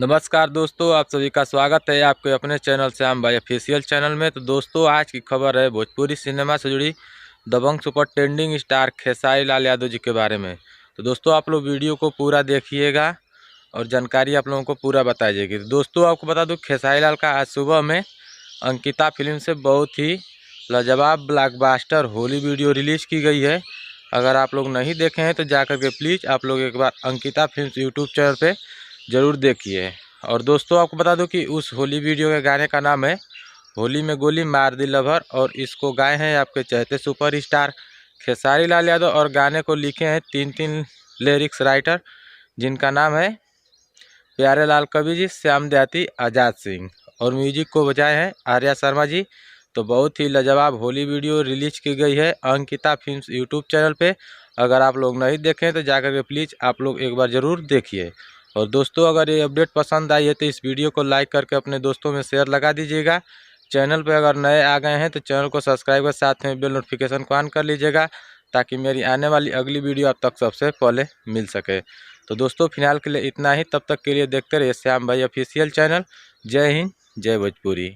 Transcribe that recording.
नमस्कार दोस्तों, आप सभी का स्वागत है आपके अपने चैनल श्याम भाई ऑफिशियल चैनल में। तो दोस्तों, आज की खबर है भोजपुरी सिनेमा से जुड़ी दबंग super trending star Khesari Lal Yadav ji के बारे में। तो दोस्तों, आप लोग वीडियो को पूरा देखिएगा और जानकारी आप लोगों को पूरा बताई जाएगी। तो दोस्तों, आपको बता दूं, खेसारी लाल का आज सुबह में अंकिता फिल्म से बहुत ही लाजवाब ब्लॉकबस्टर होली वीडियो रिलीज़ की गई है। अगर आप लोग नहीं देखे हैं तो जाकर के प्लीज़ आप लोग एक बार अंकिता फिल्म्स यूट्यूब चैनल पे ज़रूर देखिए। और दोस्तों, आपको बता दूं कि उस होली वीडियो के गाने का नाम है होली में गोली मार दी लवर, और इसको गाए हैं आपके चहते सुपरस्टार खेसारी लाल यादव, और गाने को लिखे हैं तीन लिरिक्स राइटर, जिनका नाम है प्यारे लाल कवि जी, श्याम देहाती, आज़ाद सिंह, और म्यूजिक को बजाए हैं आर्या शर्मा जी। तो बहुत ही लाजवाब होली वीडियो रिलीज की गई है अंकिता फिल्म्स यूट्यूब चैनल पे। अगर आप लोग नहीं देखें तो जाकर के प्लीज़ आप लोग एक बार ज़रूर देखिए। और दोस्तों, अगर ये अपडेट पसंद आई है तो इस वीडियो को लाइक करके अपने दोस्तों में शेयर लगा दीजिएगा। चैनल पर अगर नए आ गए हैं तो चैनल को सब्सक्राइब कर साथ में बेल नोटिफिकेशन को ऑन कर लीजिएगा, ताकि मेरी आने वाली अगली वीडियो आप तक सबसे पहले मिल सके। तो दोस्तों, फिलहाल के लिए इतना ही। तब तक के लिए देखते रहिए श्याम भाई ऑफिशियल चैनल। जय हिंद, जय भोजपुरी।